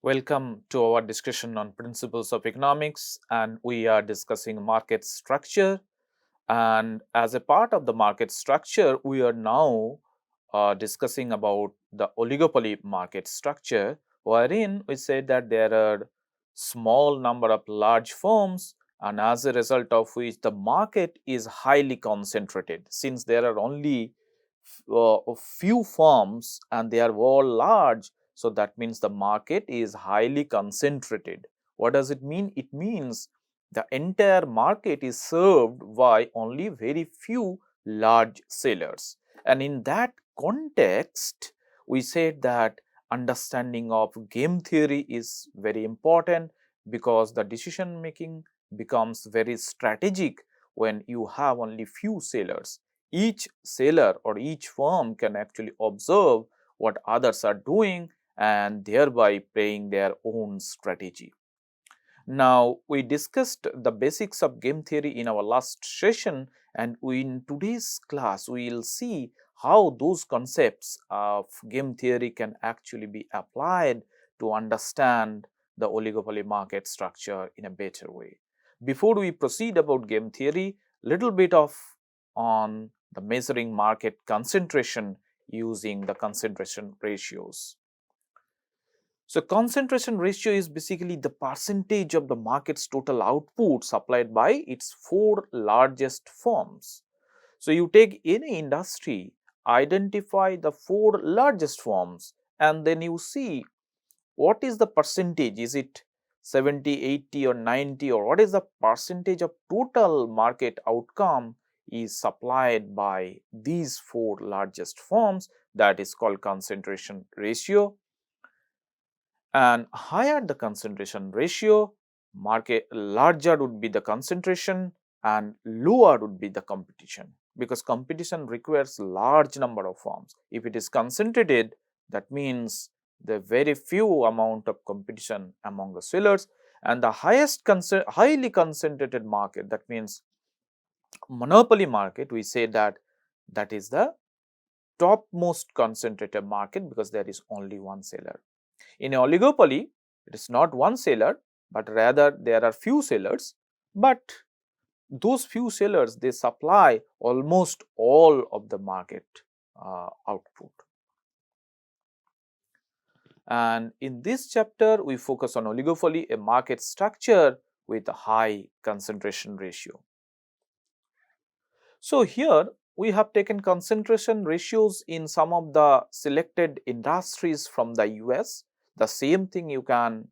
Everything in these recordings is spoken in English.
Welcome to our discussion on principles of economics, and we are discussing market structure. And as a part of the market structure, we are now discussing about the oligopoly market structure, wherein we said that there are small number of large firms, and as a result of which the market is highly concentrated. Since there are only a few firms and they are all large, so that means the market is highly concentrated. What does it mean? It means the entire market is served by only very few large sellers. And in that context, we said that understanding of game theory is very important because the decision making becomes very strategic when you have only few sellers. Each seller or each firm can actually observe what others are doing and thereby playing their own strategy. Now, we discussed the basics of game theory in our last session, and in today's class, we will see how those concepts of game theory can actually be applied to understand the oligopoly market structure in a better way. Before we proceed about game theory, little bit of on the measuring market concentration using the concentration ratios. So, concentration ratio is basically the percentage of the market's total output supplied by its four largest firms. So, you take any industry, identify the four largest firms, and then you see what is the percentage. Is it 70, 80 or 90, or what is the percentage of total market outcome is supplied by these four largest firms? That is called concentration ratio. And higher the concentration ratio, market larger would be the concentration and lower would be the competition, because competition requires large number of firms. If it is concentrated, that means the very few amount of competition among the sellers, and the highly concentrated market, that means monopoly market, we say that that is the topmost concentrated market because there is only one seller. In a oligopoly, it is not one seller, but rather there are few sellers, but those few sellers, they supply almost all of the market output. And in this chapter, we focus on oligopoly, a market structure with a high concentration ratio. So here we have taken concentration ratios in some of the selected industries from the US. The same thing you can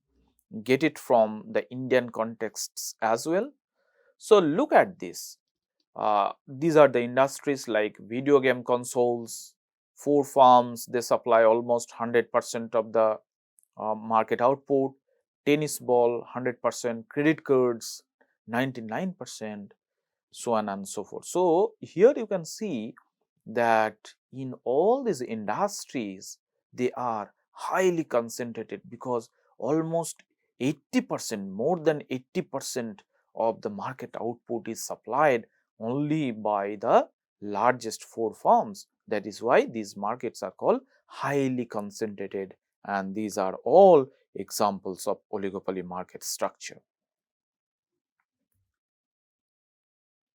get it from the Indian contexts as well. So look at this. These are the industries like video game consoles, four firms, they supply almost 100% of the market output, tennis ball 100%, credit cards 99%, so on and so forth. So here you can see that in all these industries, they are highly concentrated because almost 80%, more than 80% of the market output is supplied only by the largest four firms. That is why these markets are called highly concentrated, and these are all examples of oligopoly market structure.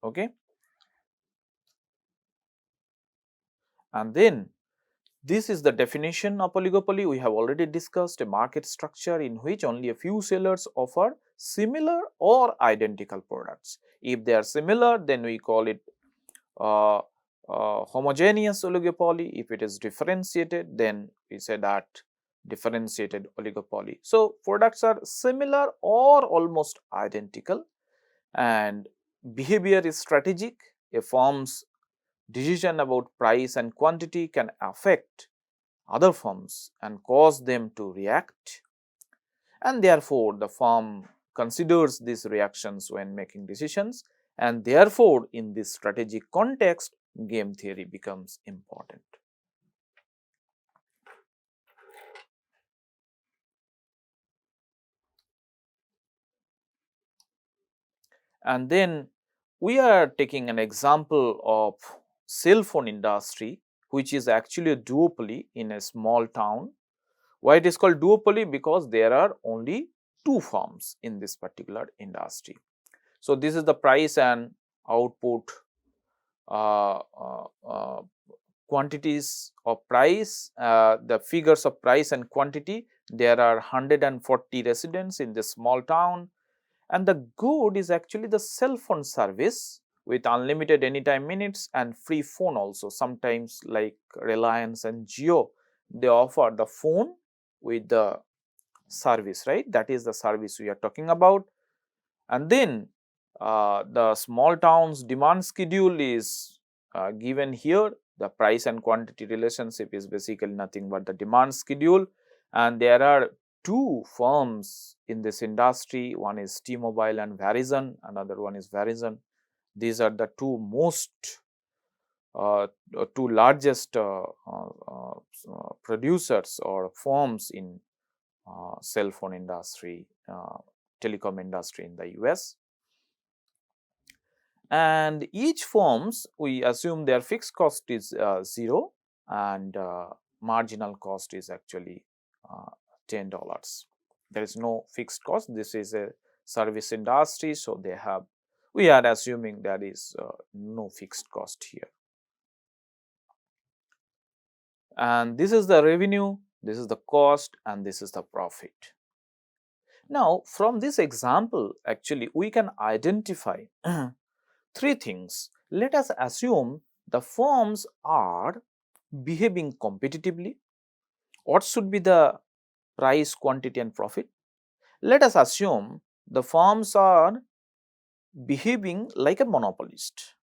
Okay, and then this is the definition of oligopoly. We have already discussed a market structure in which only a few sellers offer similar or identical products. If they are similar, then we call it uh, homogeneous oligopoly. If it is differentiated, then we say that differentiated oligopoly. So, products are similar or almost identical, and behavior is strategic. A firm's decision about price and quantity can affect other firms and cause them to react, and therefore the firm considers these reactions when making decisions, and therefore in this strategic context game theory becomes important. And then we are taking an example of cell phone industry, which is actually a duopoly in a small town, Why it is called duopoly? Because there are only two firms in this particular industry. So, this is the price and output uh, uh, uh, quantities of price, the figures of price and quantity. There are 140 residents in this small town, and the good is actually the cell phone service with unlimited anytime minutes and free phone also. Sometimes like Reliance and Jio, they offer the phone with the service, right? That is the service we are talking about. And then the small town's demand schedule is given here. The price and quantity relationship is basically nothing but the demand schedule, and there are two firms in this industry. One is T-Mobile and Verizon, another one is Verizon. These are the two most two largest producers or firms in cell phone industry, telecom industry in the US. And each firms, we assume their fixed cost is 0, and marginal cost is actually $10. There is no fixed cost. This is a service industry, so they have, we are assuming there is no fixed cost here. And this is the revenue, this is the cost, and this is the profit. Now, from this example, actually we can identify three things. Let us assume the firms are behaving competitively. What should be the price, quantity, and profit? Let us assume the firms are behaving like a monopolist.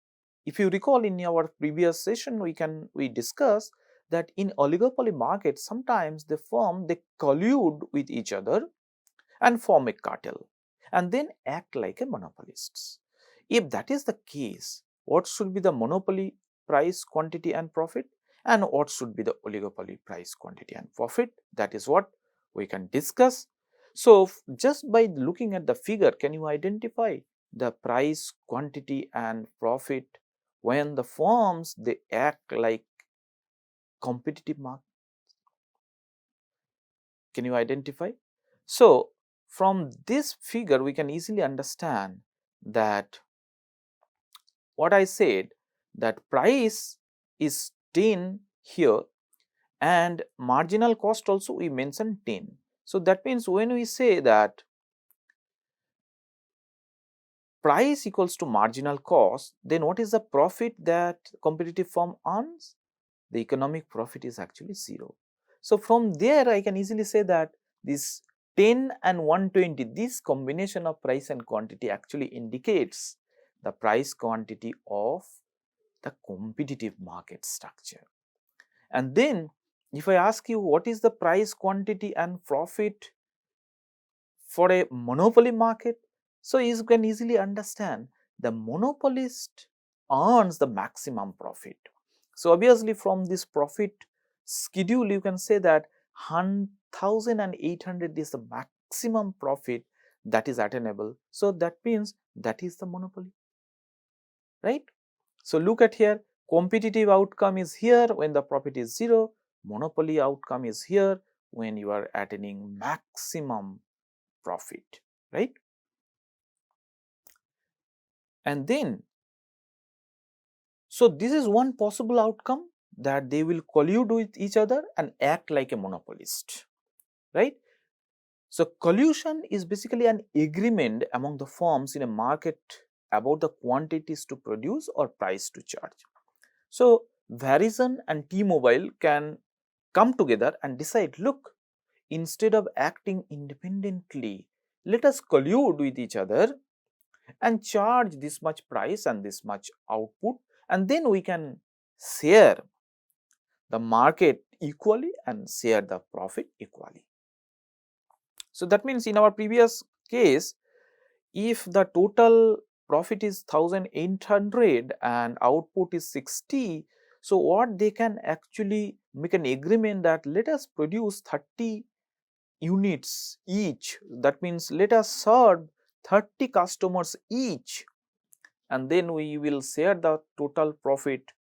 If you recall, in our previous session, we discussed that in oligopoly markets, sometimes the firm, they collude with each other and form a cartel and then act like a monopolists. If that is the case, what should be the monopoly price, quantity, and profit, and what should be the oligopoly price, quantity, and profit? That is what we can discuss. So, just by looking at the figure, can you identify the price, quantity, and profit when the firms, they act like competitive market? Can you identify? So, from this figure we can easily understand that what I said, that price is 10 here and marginal cost also we mentioned 10. So, that means when we say that price equals to marginal cost, then what is the profit that competitive firm earns? The economic profit is actually 0. So, from there I can easily say that this 10 and 120, this combination of price and quantity actually indicates the price quantity of the competitive market structure. And then if I ask you what is the price, quantity, and profit for a monopoly market, so you can easily understand the monopolist earns the maximum profit. So, obviously from this profit schedule you can say that 1,800 is the maximum profit that is attainable. So, that means that is the monopoly, right. So, look at here, competitive outcome is here when the profit is 0, monopoly outcome is here when you are attaining maximum profit, right. And then, so this is one possible outcome, that they will collude with each other and act like a monopolist, right. So, collusion is basically an agreement among the firms in a market about the quantities to produce or price to charge. So, Verizon and T-Mobile can come together and decide, look, instead of acting independently, let us collude with each other and charge this much price and this much output, and then we can share the market equally and share the profit equally. So, that means in our previous case, if the total profit is 1,800 and output is 60, so what they can actually make an agreement that let us produce 30 units each, that means let us serve 30 customers each, and then we will share the total profit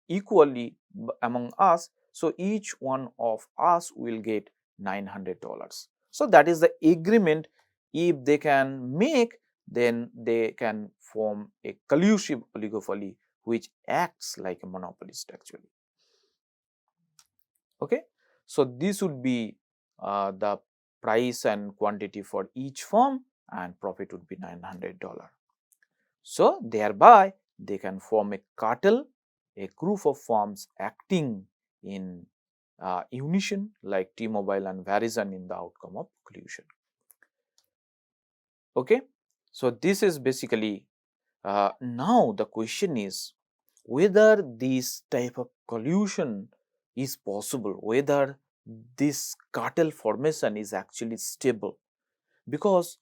equally among us. So, each one of us will get $900. So that is the agreement. If they can make, then they can form a collusive oligopoly which acts like a monopolist actually. Okay. So this would be the price and quantity for each firm, and profit would be $900. So thereby they can form a cartel, a group of firms acting in unison like T-Mobile and Verizon in the outcome of collusion. Okay. So this is basically now the question is whether this type of collusion is possible, whether this cartel formation is actually stable, because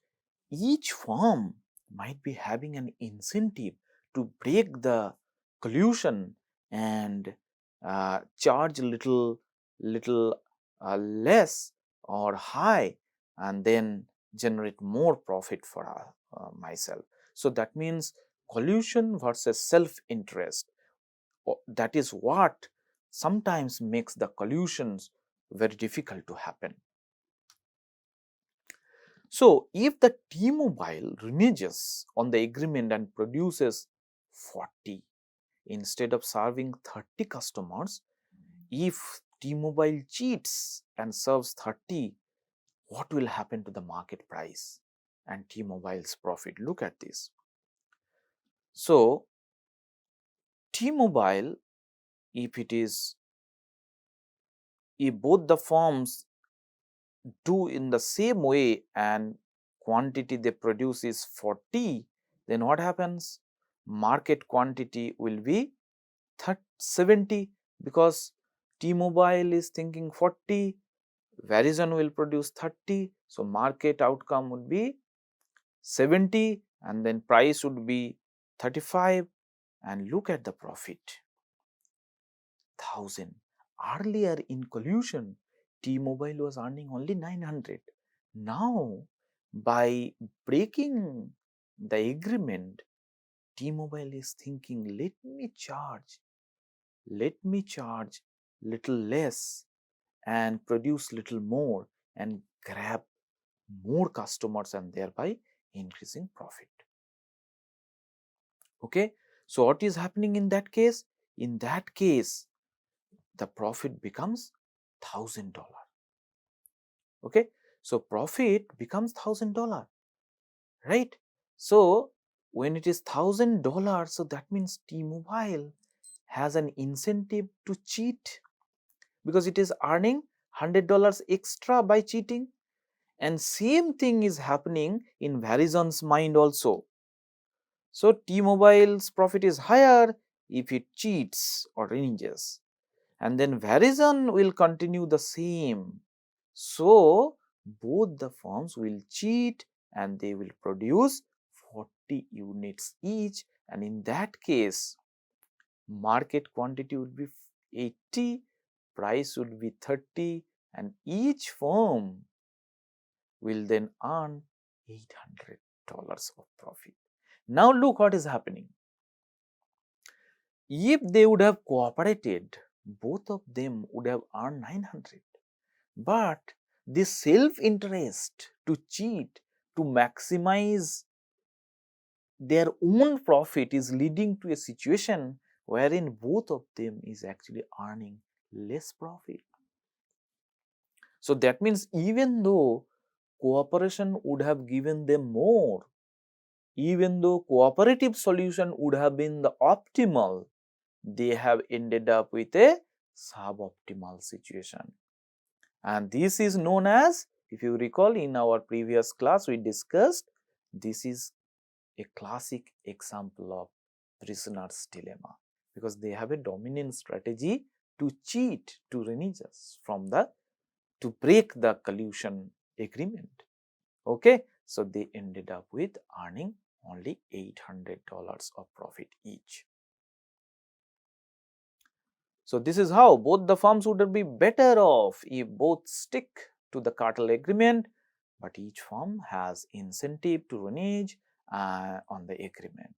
each firm might be having an incentive to break the collusion and charge little less or high, and then generate more profit for myself. So that means collusion versus self interest, that is what sometimes makes the collusions very difficult to happen. So, if the T-Mobile reneges on the agreement and produces 40 instead of serving 30 customers, if T-Mobile cheats and serves 30, what will happen to the market price and T-Mobile's profit? Look at this. So, T-Mobile, if it is, if both the firms do in the same way and quantity they produce is 40, then what happens? Market quantity will be 70, because T-Mobile is thinking 40, Verizon will produce 30. So, market outcome would be 70 and then price would be 35, and look at the profit 1000. Earlier in collusion, T-Mobile was earning only 900. Now, by breaking the agreement, T-Mobile is thinking, let me charge little less and produce little more and grab more customers and thereby increasing profit. Okay. So, what is happening in that case? In that case, the profit becomes $1000. Okay. So, profit becomes $1000, right? So, when it is $1000, so that means T-Mobile has an incentive to cheat because it is earning $100 extra by cheating, and same thing is happening in Verizon's mind also. So, T-Mobile's profit is higher if it cheats or reneges, and then Verizon will continue the same. So, both the firms will cheat and they will produce 40 units each, and in that case market quantity would be 80, price would be 30, and each firm will then earn $800 of profit. Now look what is happening. If they would have cooperated, both of them would have earned 900. But this self-interest to cheat, to maximize their own profit is leading to a situation wherein both of them is actually earning less profit. So that means even though cooperation would have given them more, even though cooperative solution would have been the optimal, they have ended up with a suboptimal situation. And this is known as, if you recall in our previous class we discussed, this is a classic example of prisoner's dilemma, because they have a dominant strategy to cheat, to reneges from the, to break the collusion agreement. Okay, so they ended up with earning only $800 of profit each. So this is how both the firms would be better off if both stick to the cartel agreement, but each firm has incentive to renege on the agreement.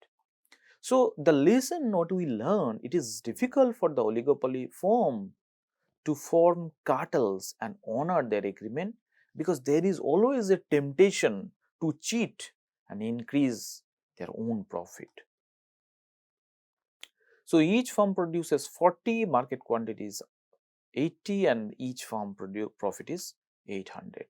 So the lesson what we learn, it is difficult for the oligopoly firm to form cartels and honor their agreement, because there is always a temptation to cheat and increase their own profit. So each firm produces 40, market quantity is 80, and each firm profit is 800.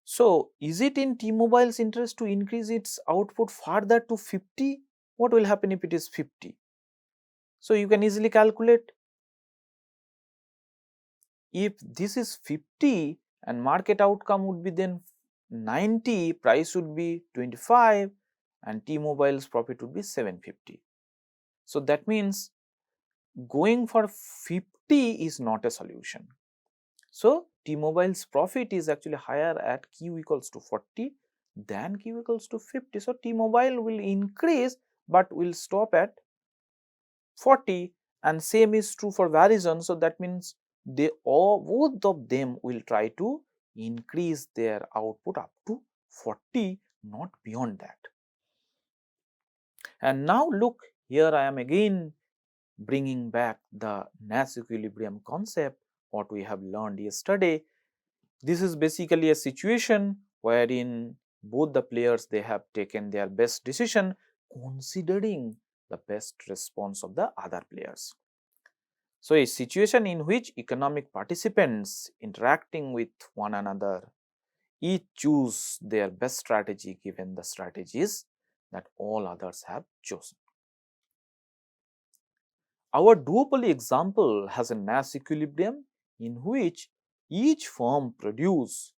So is it in T-Mobile's interest to increase its output further to 50? What will happen if it is 50? So you can easily calculate, if this is 50 and market outcome would be then 90, price would be 25 and T-Mobile's profit would be 750. So that means going for 50 is not a solution. So T-Mobile's profit is actually higher at Q equals to 40 than Q equals to 50. So T-Mobile will increase but will stop at 40, and same is true for Verizon. So that means they all, both of them will try to increase their output up to 40, not beyond that. And now look, here I am again bringing back the Nash equilibrium concept, what we have learned yesterday. This is basically a situation wherein both the players, they have taken their best decision considering the best response of the other players. So a situation in which economic participants interacting with one another each choose their best strategy given the strategies that all others have chosen. Our duopoly example has a Nash equilibrium in which each firm produce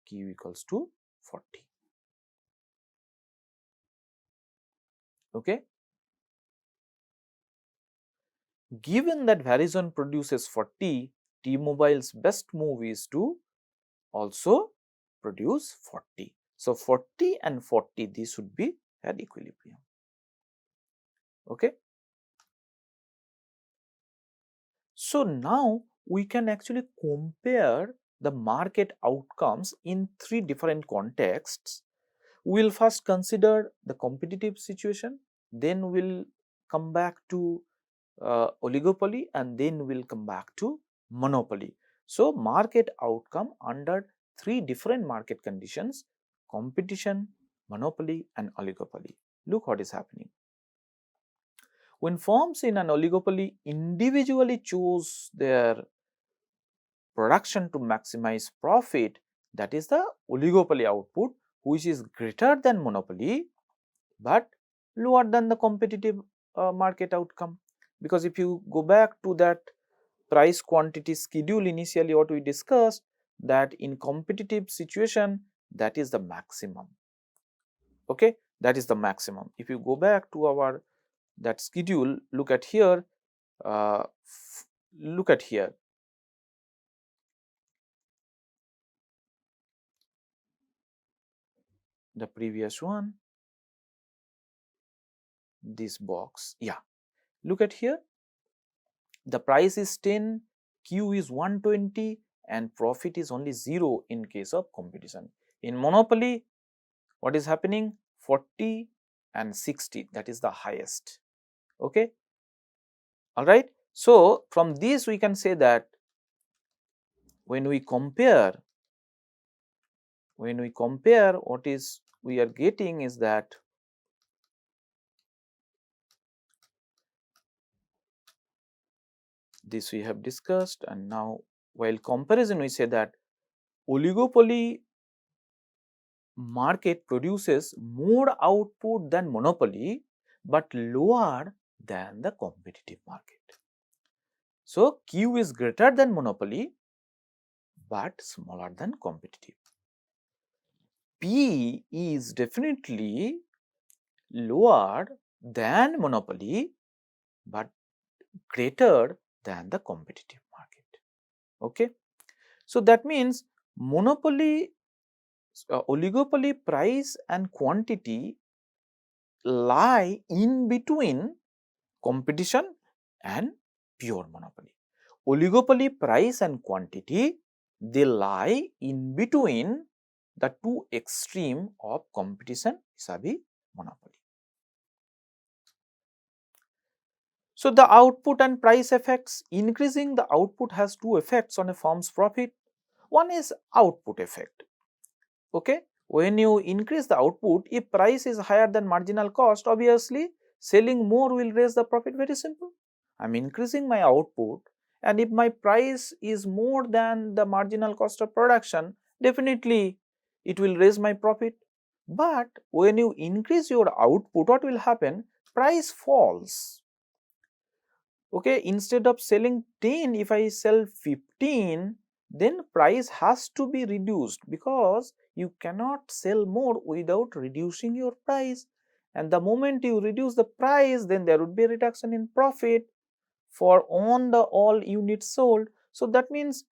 Q equals to 40. Okay. Given that Verizon produces 40, T-Mobile's best move is to also produce 40. So 40 and 40, this should be at equilibrium. Okay. So now we can actually compare the market outcomes in three different contexts. We will first consider the competitive situation, then we will come back to oligopoly, and then we will come back to monopoly. So market outcome under three different market conditions: competition, monopoly and oligopoly. Look what is happening. When firms in an oligopoly individually choose their production to maximize profit, that is the oligopoly output, which is greater than monopoly but lower than the competitive market outcome. Because if you go back to that price quantity schedule initially, what we discussed, that in competitive situation that is the maximum. Okay, that is the maximum. If you go back to our that schedule, look at here, look at here, the previous one, this box. Yeah, look at here, the price is 10, Q is 120 and profit is only 0 in case of competition. In monopoly, what is happening? 40 and 60, that is the highest. Okay, all right. So from this we can say that when we compare, what is we are getting is that this we have discussed, and now while comparison we say that oligopoly market produces more output than monopoly but lower than the competitive market. So Q is greater than monopoly but smaller than competitive. P is definitely lower than monopoly but greater than the competitive market. Okay. So that means monopoly, oligopoly price and quantity lie in between competition and pure monopoly. Oligopoly price and quantity, they lie in between the two extreme of competition vis-a-vis monopoly. So the output and price effects, increasing the output has two effects on a firm's profit. One is output effect. Okay, when you increase the output, if price is higher than marginal cost, obviously selling more will raise the profit. Very simple. I'm increasing my output, and if my price is more than the marginal cost of production, definitely it will raise my profit. But when you increase your output, what will happen? Price falls. Okay, instead of selling 10, if I sell 15, then price has to be reduced, because you cannot sell more without reducing your price, and the moment you reduce the price, then there would be a reduction in profit for on the all units sold. So that means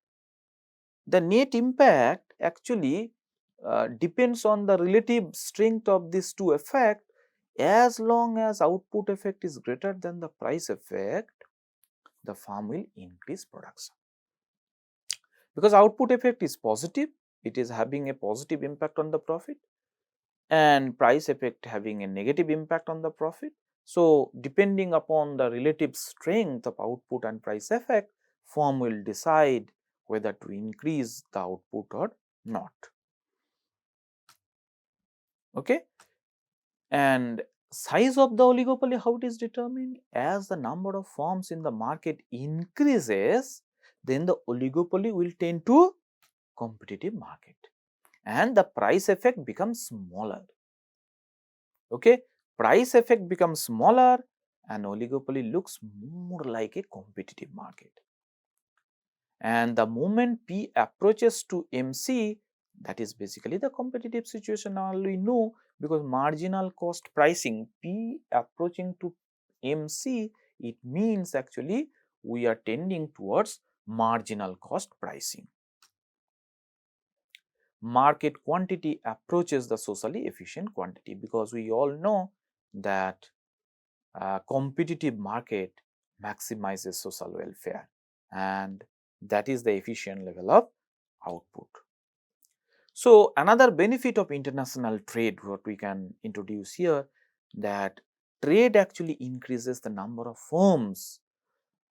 the net impact actually depends on the relative strength of these two effects. As long as output effect is greater than the price effect, the firm will increase production, because output effect is positive, it is having a positive impact on the profit, and price effect having a negative impact on the profit. So depending upon the relative strength of output and price effect, firm will decide whether to increase the output or not. Okay, and size of the oligopoly, how it is determined? As the number of firms in the market increases, then the oligopoly will tend to competitive market, and the price effect becomes smaller. Okay, price effect becomes smaller and oligopoly looks more like a competitive market. And the moment P approaches to MC, that is basically the competitive situation. Now we know, because marginal cost pricing, P approaching to MC, it means actually we are tending towards marginal cost pricing. Market quantity approaches the socially efficient quantity, because we all know that competitive market maximizes social welfare, and that is the efficient level of output. So another benefit of international trade, what we can introduce here, that trade actually increases the number of firms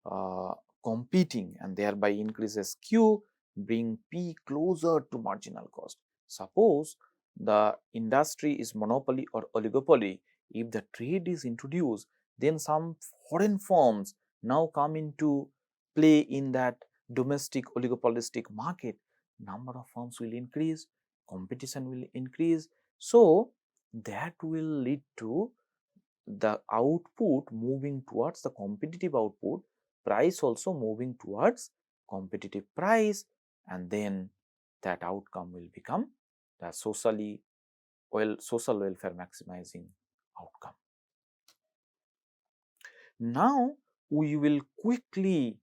uh, competing, and thereby increases Q, bring P closer to marginal cost. Suppose the industry is monopoly or oligopoly, if the trade is introduced, then some foreign firms now come into play in that domestic oligopolistic market. Number of firms will increase, competition will increase, so that will lead to the output moving towards the competitive output, price also moving towards competitive price, and then that outcome will become the social welfare maximizing outcome. Now we will quickly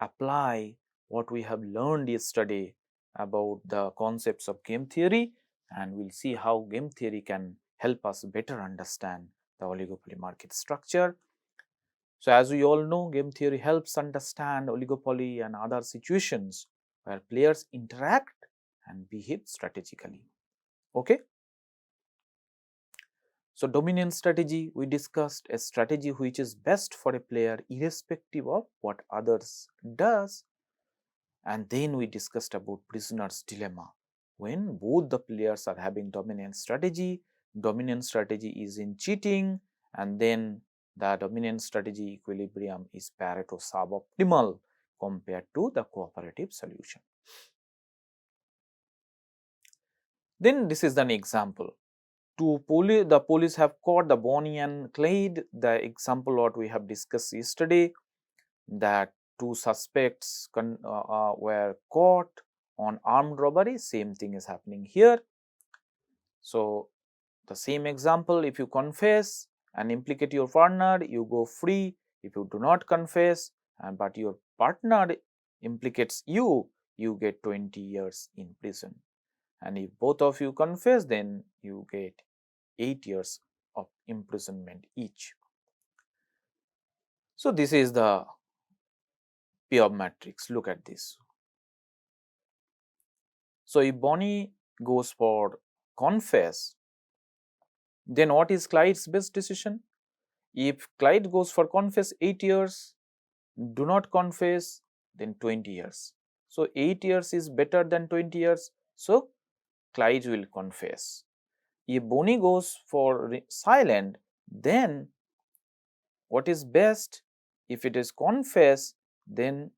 apply what we have learned yesterday about the concepts of game theory, and we'll see how game theory can help us better understand the oligopoly market structure. So as we all know, game theory helps understand oligopoly and other situations where players interact and behave strategically. Okay. So dominance strategy, we discussed a strategy which is best for a player irrespective of what others does. And then we discussed about prisoner's dilemma. When both the players are having dominant strategy is in cheating, and then the dominant strategy equilibrium is Pareto suboptimal compared to the cooperative solution. Then this is an example. The police have caught the Bonnie and Clyde, the example what we have discussed yesterday, that two suspects were caught on armed robbery. Same thing is happening here. So the same example, if you confess and implicate your partner, you go free. If you do not confess but your partner implicates you, you get 20 years in prison. And if both of you confess, then you get 8 years of imprisonment each. So this is the payoff matrix. Look at this. So if Bonnie goes for confess, then what is Clyde's best decision? If Clyde goes for confess 8 years, do not confess, then 20 years. So 8 years is better than 20 years. So Clyde will confess. If Bonnie goes for silent, then what is best? If it is confess, then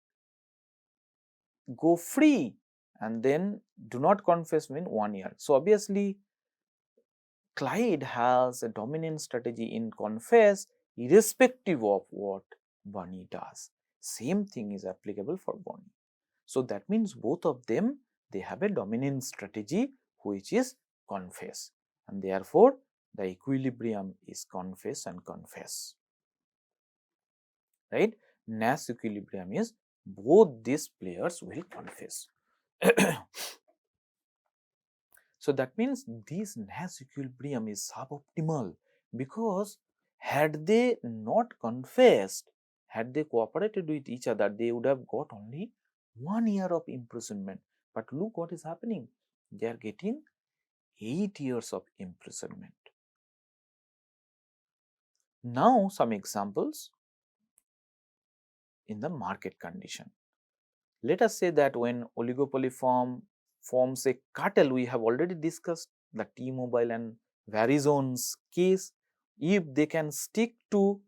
go free, and then do not confess mean 1 year. So obviously Clyde has a dominant strategy in confess irrespective of what Bonnie does. Same thing is applicable for Bonnie. So that means both of them, they have a dominant strategy which is confess, and therefore the equilibrium is confess and confess, right? Nash equilibrium is both these players will confess. So that means this Nash equilibrium is suboptimal, because had they not confessed, had they cooperated with each other, they would have got only 1 year of imprisonment. But look what is happening. They are getting 8 years of imprisonment. Now some examples in the market condition. Let us say that when oligopoly forms a cartel, we have already discussed the T-Mobile and Verizone's case. If they can stick to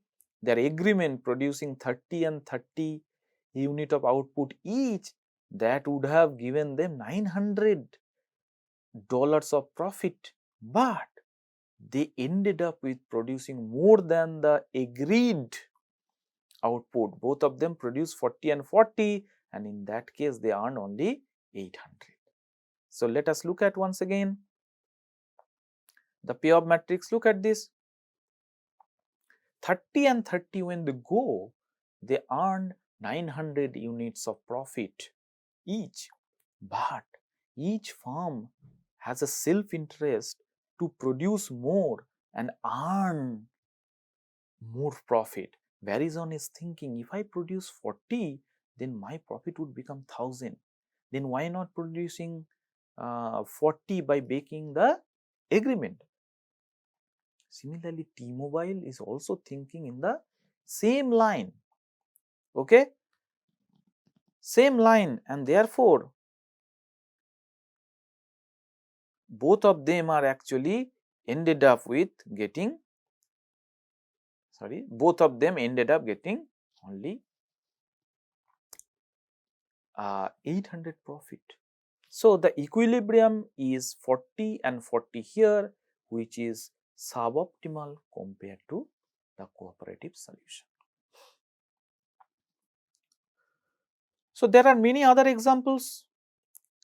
their agreement producing 30 and 30 unit of output each, that would have given them $900 of profit. But they ended up with producing more than the agreed output. Both of them produce 40 and 40, and in that case they earn only 800. So let us look at once again the payoff matrix. Look at this. 30 and 30, when they go, they earn 900 units of profit each. But each firm has a self-interest to produce more and earn more profit. Verizon is thinking, if I produce 40, then my profit would become 1000. Then why not producing 40 by making the agreement? Similarly, T-Mobile is also thinking in the same line. Okay, same line, and therefore both of them are actually ended up with getting, both of them ended up getting only 800 profit. So the equilibrium is 40 and 40 here, which is suboptimal compared to the cooperative solution. So there are many other examples.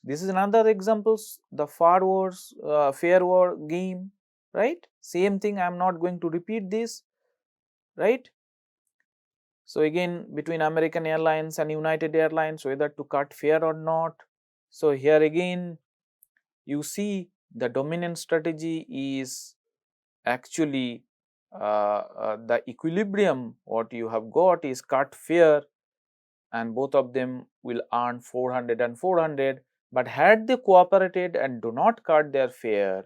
This is another examples, the fair war game, right? Same thing, I am not going to repeat this, right? So again, between American Airlines and United Airlines, whether to cut fare or not. So here again, you see the dominant strategy is actually the equilibrium. What you have got is cut fare, and both of them will earn 400 and 400. But had they cooperated and do not cut their fare,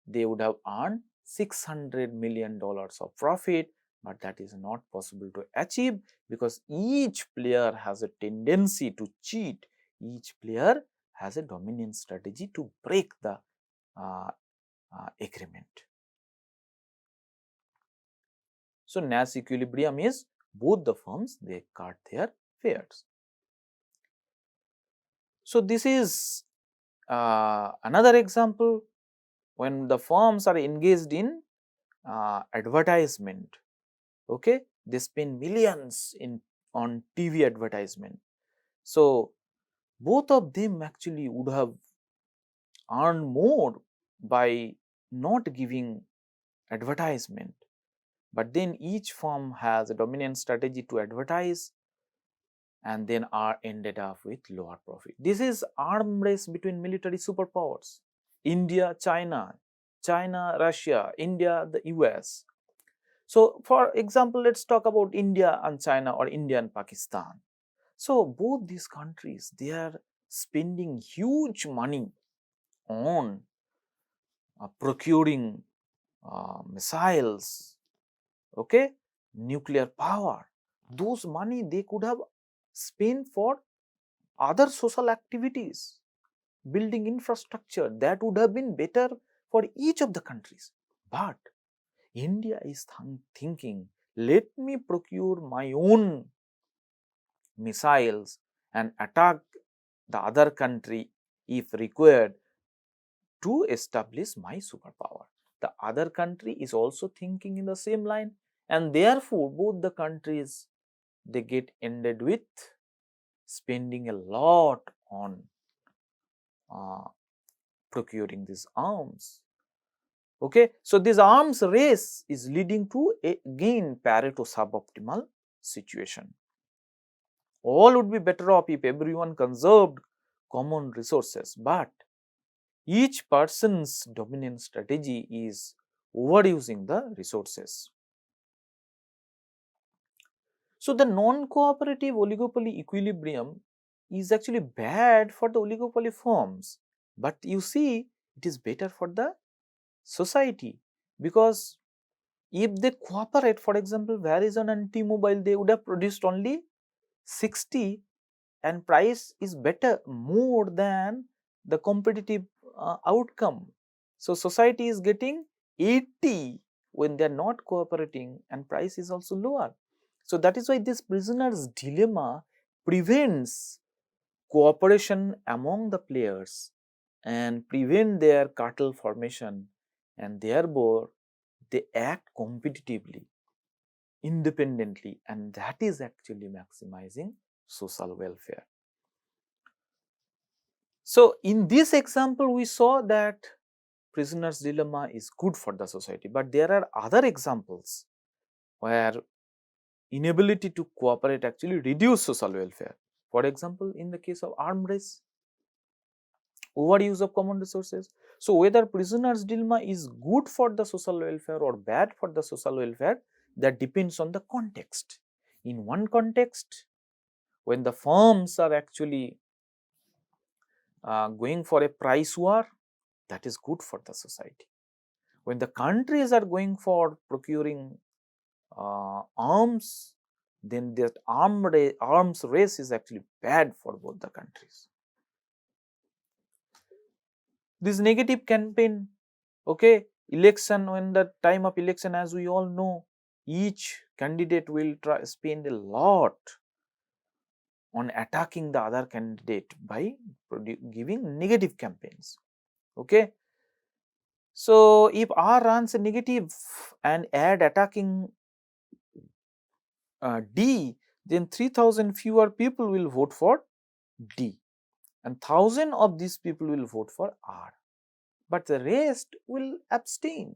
they would have earned $600 million of profit. But that is not possible to achieve, because each player has a tendency to cheat. Each player has a dominant strategy to break the agreement. So Nash equilibrium is both the firms, they cut their fares. So this is another example when the firms are engaged in advertisement. Okay, they spend millions on TV advertisement. So both of them actually would have earned more by not giving advertisement. But then each firm has a dominant strategy to advertise, and then are ended up with lower profit. This is arm race between military superpowers: India, China, China, Russia, India, the US. So for example, let's talk about India and China, or India and Pakistan. So both these countries, they are spending huge money on procuring missiles, okay, nuclear power. Those money they could have spent for other social activities, building infrastructure that would have been better for each of the countries. But India is thinking, let me procure my own missiles and attack the other country if required to establish my superpower. The other country is also thinking in the same line, and therefore both the countries they get ended with spending a lot on uh, procuring these arms. Okay, so this arms race is leading to again Pareto suboptimal situation. All would be better off if everyone conserved common resources, but each person's dominant strategy is overusing the resources. So, the non-cooperative oligopoly equilibrium is actually bad for the oligopoly firms, but you see it is better for the society, because if they cooperate, for example, Verizon and T-Mobile, they would have produced only 60 and price is better more than the competitive outcome. So, society is getting 80 when they are not cooperating and price is also lower. So, that is why this prisoner's dilemma prevents cooperation among the players and prevent their cartel formation, and therefore they act competitively, independently, and that is actually maximizing social welfare. So, in this example we saw that prisoner's dilemma is good for the society, but there are other examples where inability to cooperate actually reduce social welfare. For example, in the case of arms race, overuse of common resources. So, whether prisoner's dilemma is good for the social welfare or bad for the social welfare, that depends on the context. In one context, when the firms are actually going for a price war, that is good for the society. When the countries are going for procuring arms, then that arms race is actually bad for both the countries. This negative campaign, okay, election, when the time of election, as we all know, each candidate will try spend a lot on attacking the other candidate by giving negative campaigns. Okay, so if R runs a negative and add attacking D, then 3000 fewer people will vote for D and 1000 of these people will vote for R, but the rest will abstain.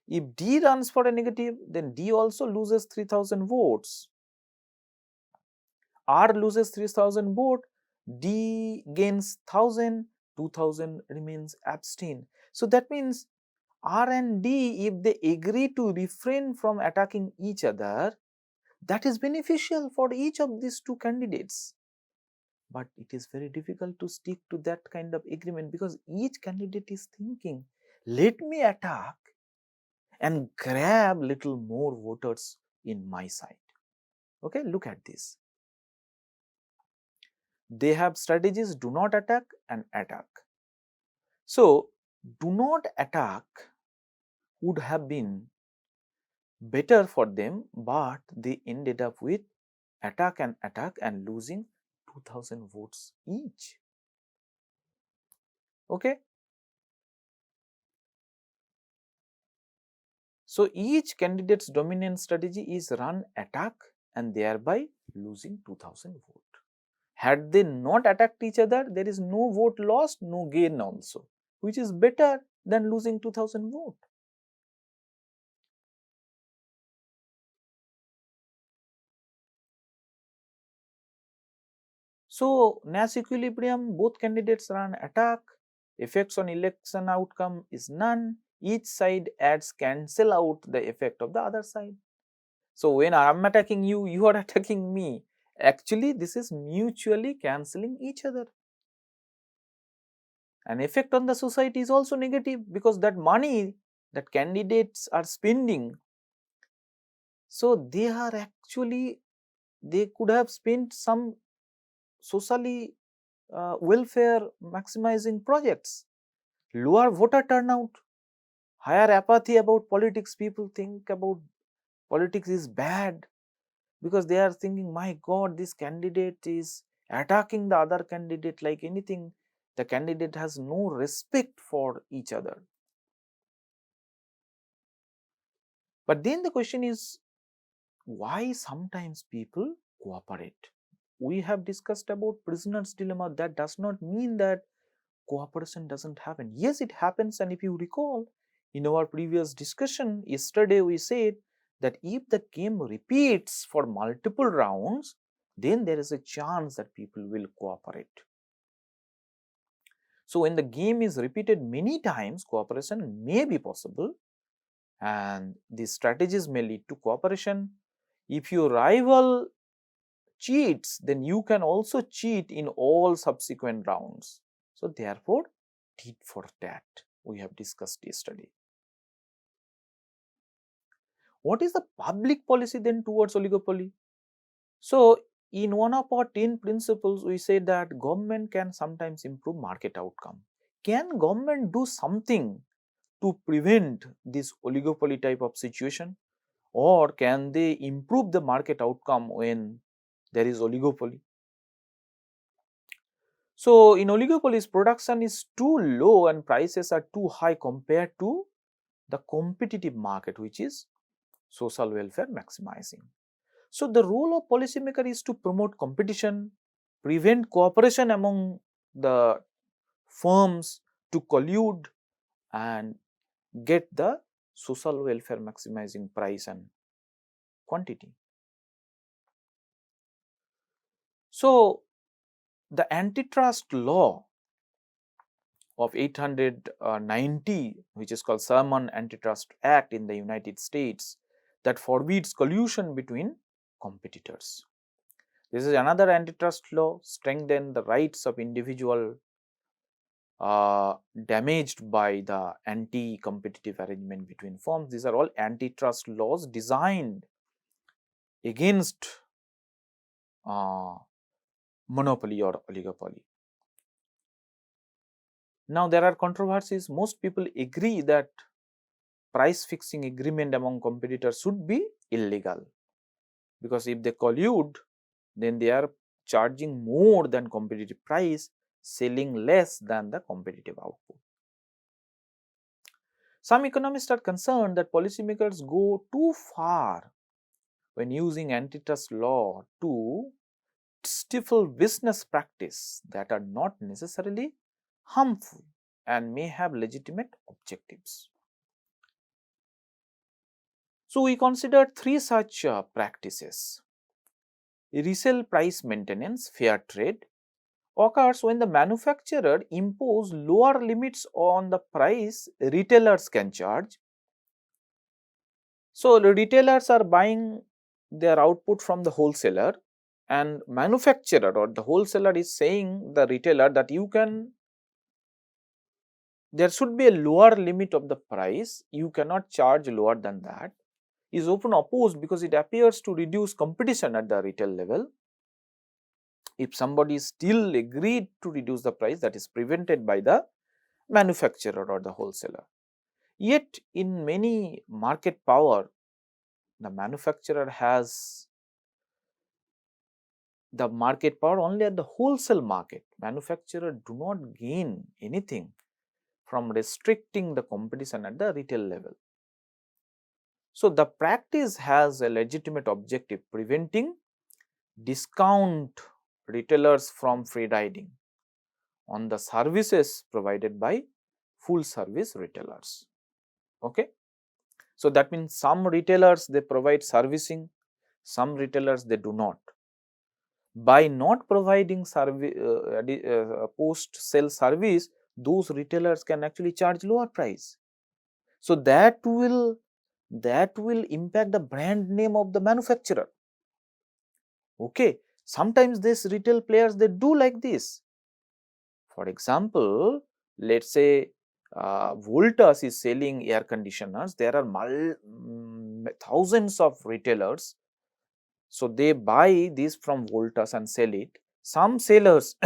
If D runs for a negative, then D also loses 3000 votes. R loses 3000 votes, D gains 1000, 2000 remains abstain. So that means R and D, if they agree to refrain from attacking each other, that is beneficial for each of these two candidates. But it is very difficult to stick to that kind of agreement, because each candidate is thinking, let me attack and grab little more voters in my side. Okay, look at this. They have strategies: do not attack and attack. So, do not attack would have been better for them, but they ended up with attack and losing 2000 votes each. Okay. So, each candidate's dominant strategy is run attack and thereby losing 2000 votes. Had they not attacked each other, there is no vote lost, no gain also, which is better than losing 2000 votes. So, Nash equilibrium, both candidates run attack, effects on election outcome is none, each side adds cancel out the effect of the other side. So, when I am attacking you, you are attacking me. Actually, this is mutually cancelling each other. An effect on the society is also negative, because that money that candidates are spending So they are actually, they could have spent some socially welfare maximizing projects, lower voter turnout, higher apathy about politics. People think about politics is bad because they are thinking, my god, this candidate is attacking the other candidate like anything. The candidate has no respect for each other. But then the question is, why sometimes people cooperate? We have discussed about prisoner's dilemma. That does not mean that cooperation doesn't happen. Yes, it happens. And if you recall, in our previous discussion yesterday, we said that if the game repeats for multiple rounds, then there is a chance that people will cooperate. So when the game is repeated many times, cooperation may be possible, and these strategies may lead to cooperation. If your rival cheats, then you can also cheat in all subsequent rounds. So therefore, tit for tat, we have discussed yesterday. What is the public policy then towards oligopoly? So in one of our 10 principles, we say that government can sometimes improve market outcome. Can government do something to prevent this oligopoly type of situation, or can they improve the market outcome when there is oligopoly? So in oligopolies, production is too low and prices are too high compared to the competitive market, which is social welfare maximizing. So the role of policymaker is to promote competition, prevent cooperation among the firms to collude, and get the social welfare maximizing price and quantity. So the antitrust law of 890, which is called Sherman Antitrust Act in the United States, that forbids collusion between competitors. This is another antitrust law, strengthen the rights of individual damaged by the anti-competitive arrangement between firms. These are all antitrust laws designed against uh, monopoly or oligopoly. Now there are controversies. Most people agree that price fixing agreement among competitors should be illegal, because if they collude, then they are charging more than competitive price, selling less than the competitive output. Some economists are concerned that policymakers go too far when using antitrust law to stifle business practice that are not necessarily harmful and may have legitimate objectives. So we considered three such practices. Resale price maintenance, fair trade, occurs when the manufacturer impose lower limits on the price retailers can charge. So the retailers are buying their output from the wholesaler, and manufacturer or the wholesaler is saying the retailer that you can, there should be a lower limit of the price, you cannot charge lower than that, is often opposed because it appears to reduce competition at the retail level. If somebody still agreed to reduce the price, that is prevented by the manufacturer or the wholesaler. Yet in many market power, the manufacturer has the market power only at the wholesale market. Manufacturer do not gain anything from restricting the competition at the retail level. So the practice has a legitimate objective, preventing discount retailers from free riding on the services provided by full service retailers. Okay. So that means some retailers they provide servicing, some retailers they do not. By not providing post sale service, those retailers can actually charge lower price. So that will impact the brand name of the manufacturer. Okay, sometimes these retail players they do like this. For example, let's say Voltas is selling air conditioners. There are thousands of retailers. So they buy this from Voltas and sell it. Some sellers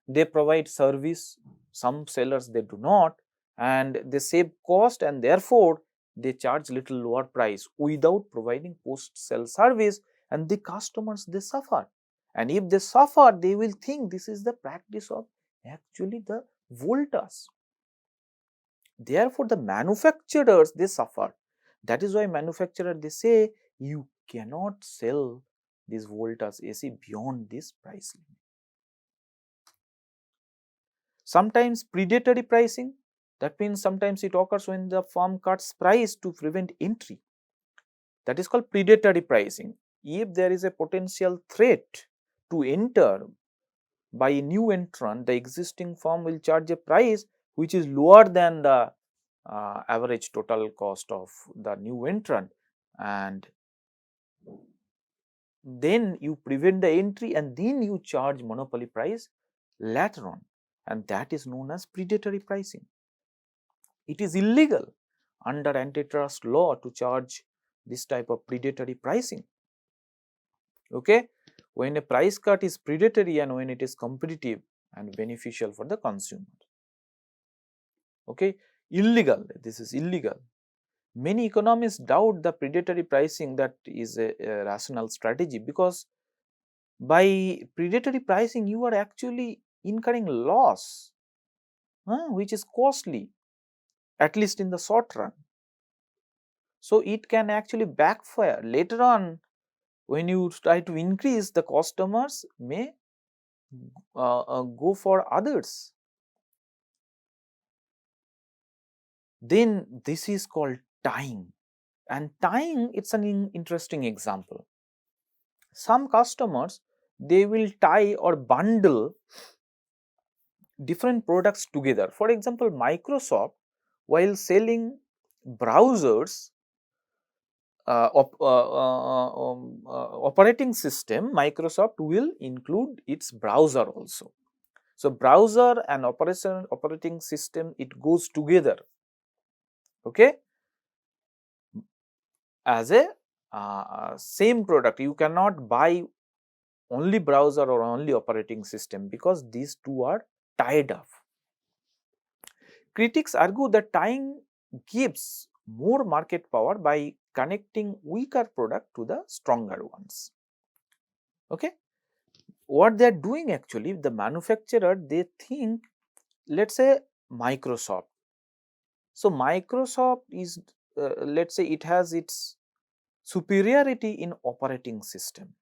they provide service, some sellers they do not, and they save cost, and therefore they charge little lower price without providing post sale service, and the customers they suffer. And if they suffer, they will think this is the practice of actually the Voltas. Therefore the manufacturers they suffer. That is why manufacturer they say you cannot sell this Voltas AC beyond this price limit. Sometimes predatory pricing, that means sometimes it occurs when the firm cuts price to prevent entry. That is called predatory pricing. If there is a potential threat to enter by a new entrant, the existing firm will charge a price which is lower than the average total cost of the new entrant, and then you prevent the entry and then you charge monopoly price later on, and that is known as predatory pricing. It is illegal under antitrust law to charge this type of predatory pricing. Okay, when a price cut is predatory and when it is competitive and beneficial for the consumer. Okay, illegal, this is illegal. Many economists doubt the predatory pricing that is a rational strategy, because by predatory pricing you are actually incurring loss, which is costly, at least in the short run. So it can actually backfire later on. When you try to increase, the customers may go for others. Then this is called tying, and tying, it's an interesting example. Some customers they will tie or bundle different products together. For example, Microsoft, while selling browsers, operating system, Microsoft will include its browser also. So browser and operating system, it goes together, okay, as a same product. You cannot buy only browser or only operating system, because these two are tied up. Critics argue that tying gives more market power by connecting weaker product to the stronger ones. Okay, what they are doing actually, the manufacturer they think, let's say Microsoft. So Microsoft is let's say it has its superiority in operating system,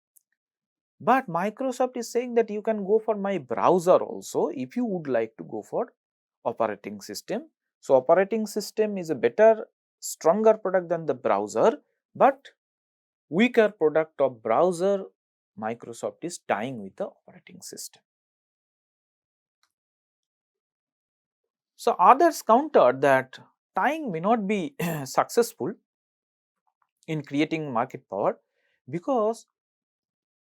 but Microsoft is saying that you can go for my browser also if you would like to go for operating system. So operating system is a better, stronger product than the browser, but weaker product of browser Microsoft is tying with the operating system. So others countered that tying may not be successful in creating market power, because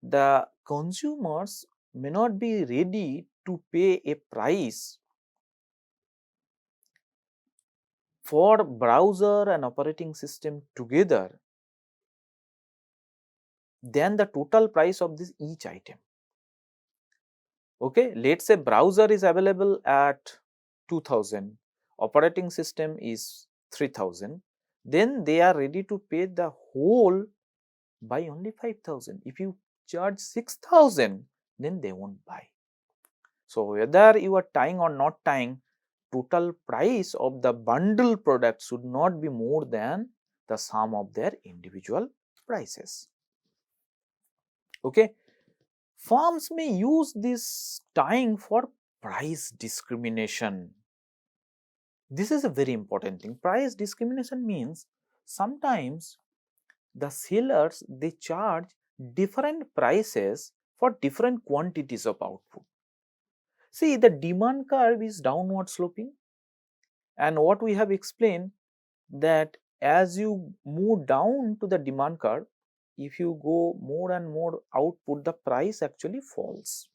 the consumers may not be ready to pay a price for browser and operating system together than the total price of this each item. Okay, let's say browser is available at 2000, operating system is 3000, then they are ready to pay the whole by only 5000. If you charge 6000, then they won't buy. So whether you are tying or not tying, total price of the bundle product should not be more than the sum of their individual prices. Okay, firms may use this tying for price discrimination. This is a very important thing. Price discrimination means sometimes the sellers they charge different prices for different quantities of output. See, the demand curve is downward sloping, and what we have explained, that as you move down to the demand curve, if you go more and more output, the price actually falls,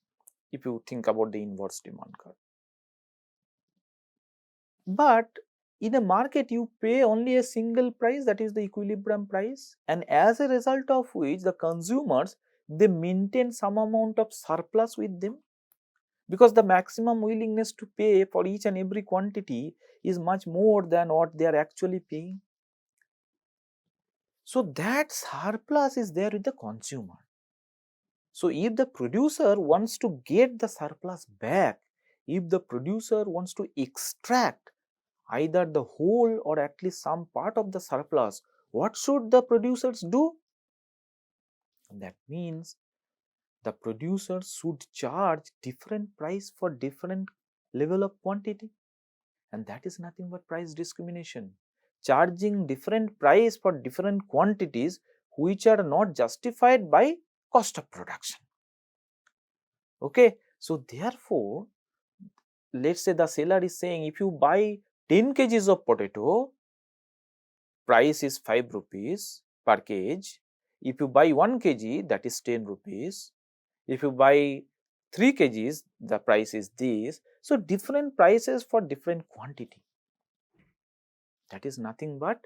if you think about the inverse demand curve. But In a market, you pay only a single price, that is the equilibrium price, and as a result of which the consumers, they maintain some amount of surplus with them, because the maximum willingness to pay for each and every quantity is much more than what they are actually paying. So that surplus is there with the consumer. So if the producer wants to get the surplus back, if the producer wants to extract either the whole or at least some part of the surplus, what should the producers do? That means the producers should charge different price for different level of quantity, and that is nothing but price discrimination. Charging different price for different quantities which are not justified by cost of production. Okay, so therefore, let's say the seller is saying if you buy 10 kgs of potato, price is 5 rupees per kg. If you buy 1 kg, that is 10 rupees. If you buy 3 kgs, the price is this. So different prices for different quantity. That is nothing but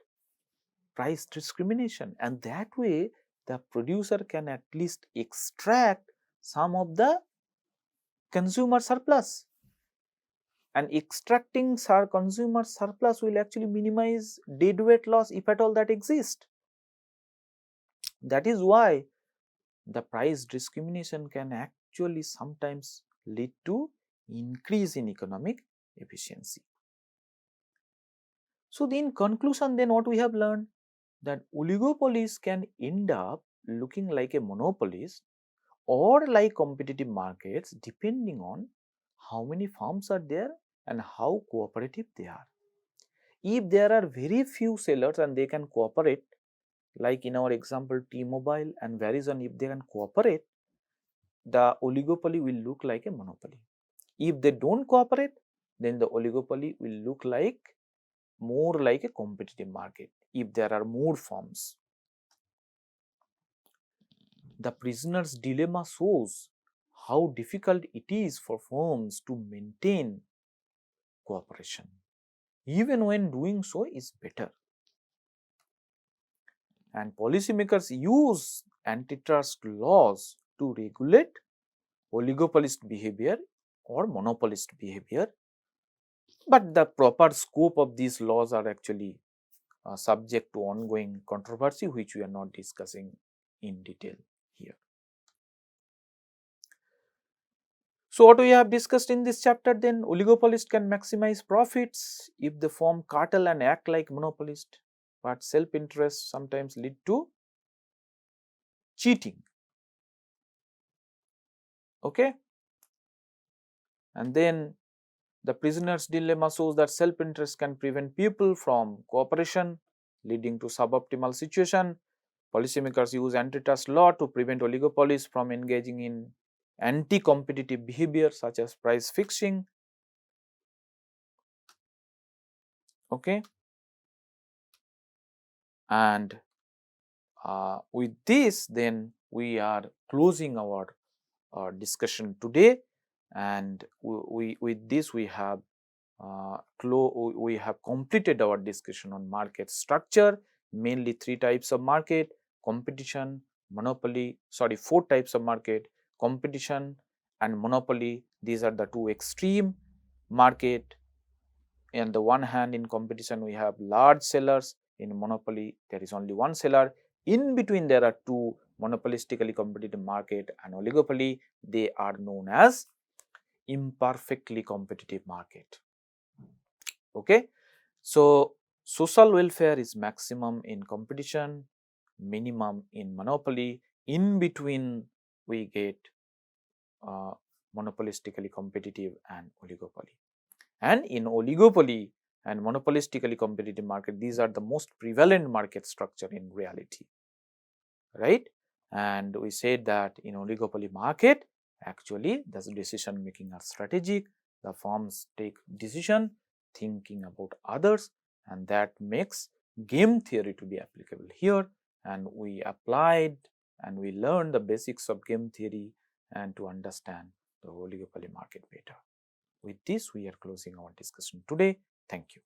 price discrimination, and that way the producer can at least extract some of the consumer surplus, and extracting consumer surplus will actually minimize deadweight loss if at all that exists. That is why the price discrimination can actually sometimes lead to increase in economic efficiency. So in conclusion, then what we have learned, that oligopolies can end up looking like a monopolist or like competitive markets depending on how many firms are there and how cooperative they are. If there are very few sellers and they can cooperate, like in our example T-Mobile and Verizon, if they can cooperate, the oligopoly will look like a monopoly. If they don't cooperate, then the oligopoly will look like more like a competitive market if there are more firms. The prisoner's dilemma shows how difficult it is for firms to maintain cooperation, even when doing so is better. And policymakers use antitrust laws to regulate oligopolist behavior or monopolist behavior, but the proper scope of these laws are actually subject to ongoing controversy, which we are not discussing in detail here. So what we have discussed in this chapter, then oligopolist can maximize profits if they form cartel and act like monopolist, but self-interest sometimes lead to cheating. Okay, and then the prisoner's dilemma shows that self-interest can prevent people from cooperation, leading to suboptimal situation. Policymakers use antitrust law to prevent oligopolies from engaging in anti-competitive behavior such as price fixing. Okay, and with this, then we are closing our discussion today, and with this we have completed our discussion on market structure, mainly 3 types of market: competition, monopoly, sorry, 4 types of market: competition and monopoly. These are the 2 extreme market. On the one hand, in competition we have large sellers, in monopoly there is only one seller. In between there are 2 monopolistically competitive market and oligopoly. They are known as imperfectly competitive market. Okay, so social welfare is maximum in competition, minimum in monopoly. In between we get monopolistically competitive and oligopoly. And in oligopoly and monopolistically competitive market, these are the most prevalent market structure in reality, right? And we said that in oligopoly market, actually the decision making are strategic. The firms take decision thinking about others, and that makes game theory to be applicable here. And we applied and we learned the basics of game theory and to understand the oligopoly market better. With this, we are closing our discussion today. Thank you.